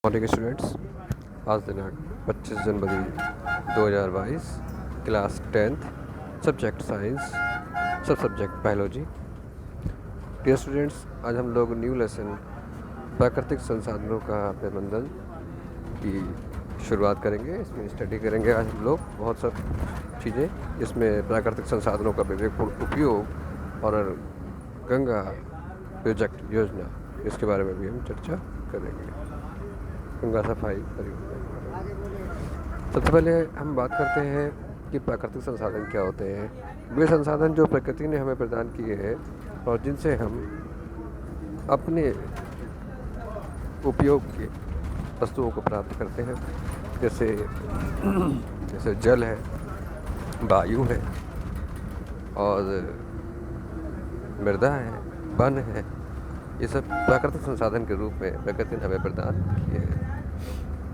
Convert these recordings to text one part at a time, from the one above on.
Morning students, आज दिनांक 25 जनवरी 2022, class 10th, subject science, सब सब्जेक्ट बायोलॉजी। डियर स्टूडेंट्स, आज हम लोग न्यू लेसन प्राकृतिक संसाधनों का प्रबंधन की शुरुआत करेंगे। इसमें स्टडी करेंगे आज हम लोग बहुत सब चीज़ें, जिसमें प्राकृतिक संसाधनों का विवेकपूर्ण उपयोग और गंगा प्रोजेक्ट योजना, इसके बारे में भी हम चर्चा करेंगे। गंगा सफाई परियोजना के बारे में सबसे पहले हम बात करते हैं कि प्राकृतिक संसाधन क्या होते हैं। वे संसाधन जो प्रकृति ने हमें प्रदान किए हैं और जिनसे हम अपने उपयोग के वस्तुओं को प्राप्त करते हैं, जैसे जल है, वायु है और मृदा है, वन है। ये सब प्राकृतिक संसाधन के रूप में प्रकृति ने हमें प्रदान किए हैं।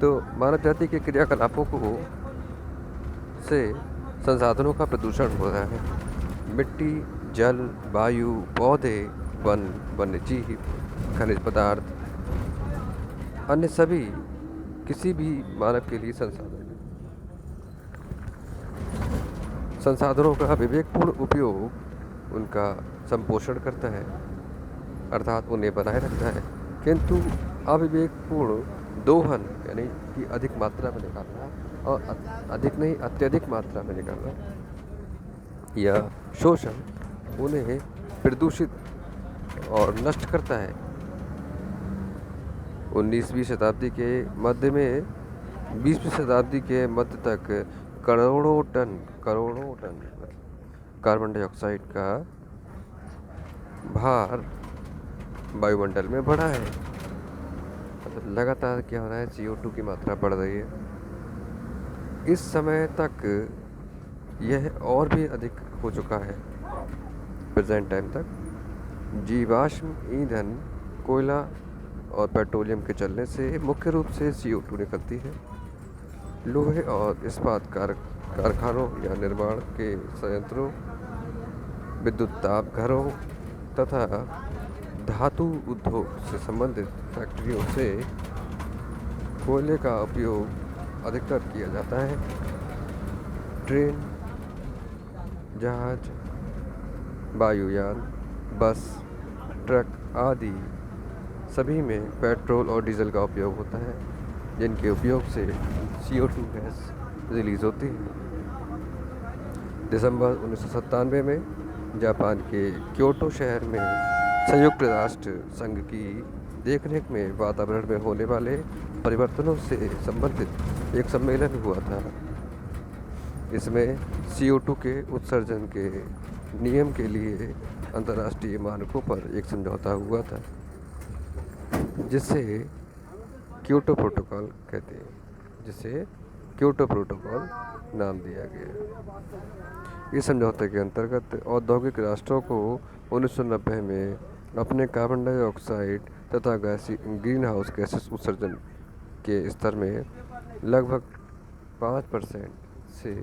तो मानव जाति के क्रियाकलापों को से संसाधनों का प्रदूषण हो रहा है। मिट्टी, जल, वायु, पौधे, वन, वन्यजीव, खनिज पदार्थ, अन्य सभी किसी भी मानव के लिए संसाधन है। संसाधनों का विवेकपूर्ण उपयोग उनका संपोषण करता है, अर्थात उन्हें बनाए रखता है, किंतु अविवेकपूर्ण दोहन यानी कि अधिक मात्रा में निकालना और अधिक नहीं अत्यधिक मात्रा में निकालना या शोषण उन्हें प्रदूषित और नष्ट करता है। 19वीं शताब्दी के मध्य में 20वीं शताब्दी के मध्य तक करोड़ों टन कार्बन डाइऑक्साइड का भार वायुमंडल में बढ़ा है। मतलब लगातार क्या हो रहा है, CO2 की मात्रा बढ़ रही है। इस समय तक यह और भी अधिक हो चुका है। प्रेजेंट टाइम तक जीवाश्म ईंधन, कोयला और पेट्रोलियम के चलने से मुख्य रूप से CO2 निकलती है। लोहे और इस्पात कारखानों या निर्माण के संयंत्रों, विद्युत ताप घरों तथा धातु उद्योग से संबंधित फैक्ट्रियों से कोयले का उपयोग अधिकतर किया जाता है। ट्रेन, जहाज, वायुयान, बस, ट्रक आदि सभी में पेट्रोल और डीजल का उपयोग होता है, जिनके उपयोग से CO2 गैस रिलीज होती है। दिसंबर 1997 में जापान के क्योटो शहर में संयुक्त राष्ट्र संघ की देखरेख में वातावरण में होने वाले परिवर्तनों से संबंधित एक सम्मेलन हुआ था। इसमें CO2 के उत्सर्जन के नियम के लिए अंतर्राष्ट्रीय मानकों पर एक समझौता हुआ था, जिसे क्योटो प्रोटोकॉल कहते हैं, जिसे क्योटो प्रोटोकॉल नाम दिया गया। इस समझौते के अंतर्गत औद्योगिक राष्ट्रों को 1990 में अपने कार्बन डाइऑक्साइड तथा ग्रीन हाउस गैसेस उत्सर्जन के स्तर में लगभग 5% से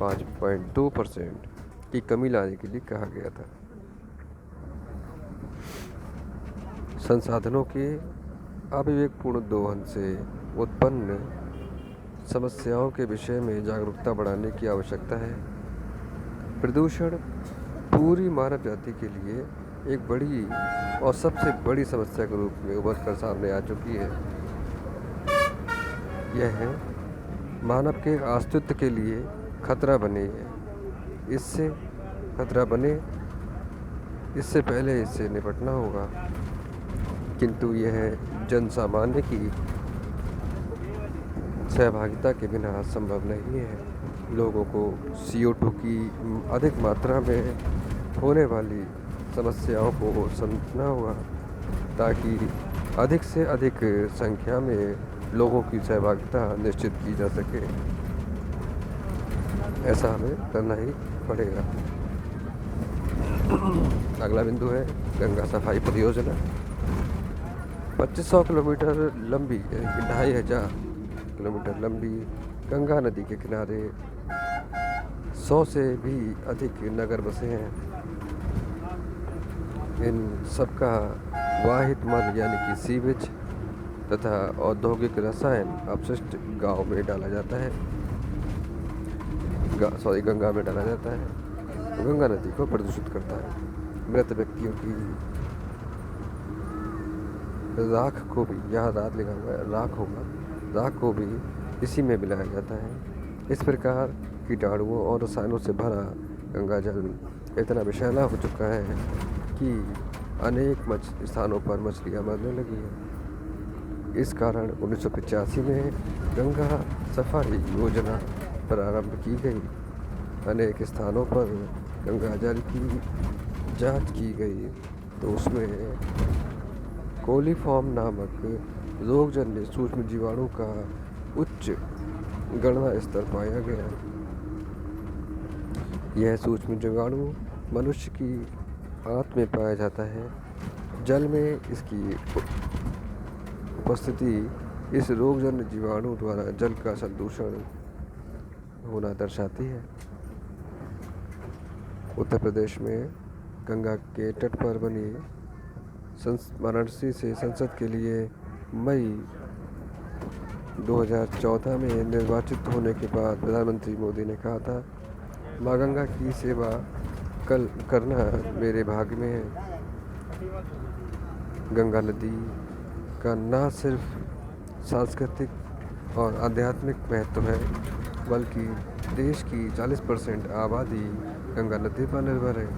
5.2% की कमी लाने के लिए कहा गया था। संसाधनों के अविवेकपूर्ण दोहन से उत्पन्न समस्याओं के विषय में जागरूकता बढ़ाने की आवश्यकता है। प्रदूषण पूरी मानव जाति के लिए एक बड़ी और सबसे बड़ी समस्या के रूप में उभर कर सामने आ चुकी है। यह मानव के अस्तित्व के लिए खतरा बनी है। इससे पहले इससे निपटना होगा, किंतु यह जन सामान्य की सहभागिता के बिना संभव नहीं है। लोगों को CO2 की अधिक मात्रा में होने वाली समस्याओं को समझना होगा, ताकि अधिक से अधिक संख्या में लोगों की सहभागिता निश्चित की जा सके। ऐसा हमें करना ही पड़ेगा। अगला बिंदु है गंगा सफाई परियोजना। 2500 किलोमीटर लंबी यानी कि 2500 किलोमीटर लंबी गंगा नदी के किनारे 100 से भी अधिक नगर बसे हैं। इन सबका वाहित मल यानी कि सीवेज तथा औद्योगिक रसायन अपशिष्ट गांव में डाला जाता है, गंगा में डाला जाता है। गंगा नदी को प्रदूषित करता है। मृत व्यक्तियों की राख को भी, यहाँ रात लिखा हुआ है, राख होगा, राख को भी इसी में मिलाया जाता है। इस प्रकार कीटाणुओं और रसायनों से भरा गंगा जल इतना विषैला हो चुका है कि अनेक स्थानों पर मछलियाँ मरने लगी हैं। इस कारण 1985 में गंगा सफाई योजना प्रारंभ की गई। अनेक स्थानों पर गंगा जल की जांच की गई तो उसमें कोलीफॉर्म नामक रोगजन्य सूक्ष्म जीवाणु का उच्च गणना स्तर पाया गया। यह सूक्ष्म जीवाणु मनुष्य की आंत में पाया जाता है। जल में इसकी उपस्थिति इस रोगजन्य जीवाणु द्वारा जल का संदूषण होना दर्शाती है। उत्तर प्रदेश में गंगा के तट पर बनी वाराणसी से संसद के लिए मई 2014 में निर्वाचित होने के बाद प्रधानमंत्री मोदी ने कहा था, माँ गंगा की सेवा करना मेरे भाग्य में है। गंगा नदी का न सिर्फ सांस्कृतिक और आध्यात्मिक महत्व है, बल्कि देश की 40% आबादी गंगा नदी पर निर्भर है।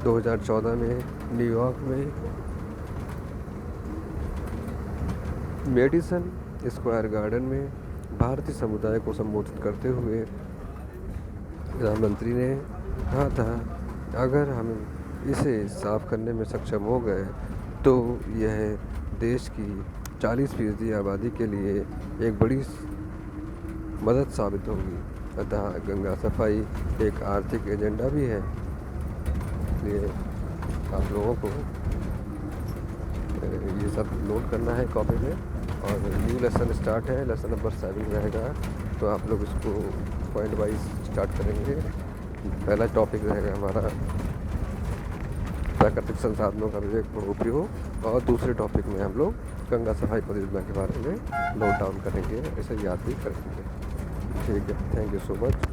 2014 में न्यूयॉर्क में मेडिसन स्क्वायर गार्डन में भारतीय समुदाय को संबोधित करते हुए प्रधानमंत्री ने कहा था, अगर हम इसे साफ करने में सक्षम हो गए तो यह देश की 40% आबादी के लिए एक बड़ी मदद साबित होगी। अतः गंगा सफाई एक आर्थिक एजेंडा भी है। इसलिए आप लोगों को ये सब नोट करना है कॉपी में। और न्यू लेसन स्टार्ट है, लेसन नंबर 7 रहेगा, तो आप लोग इसको पॉइंट वाइज स्टार्ट करेंगे। पहला टॉपिक रहेगा हमारा प्राकृतिक संसाधनों का विवेकपूर्ण उपयोग, और दूसरे टॉपिक में हम लोग गंगा सफाई परियोजना के बारे में नोट डाउन करेंगे, इसे याद भी करेंगे। ठीक है, थैंक यू सो मच।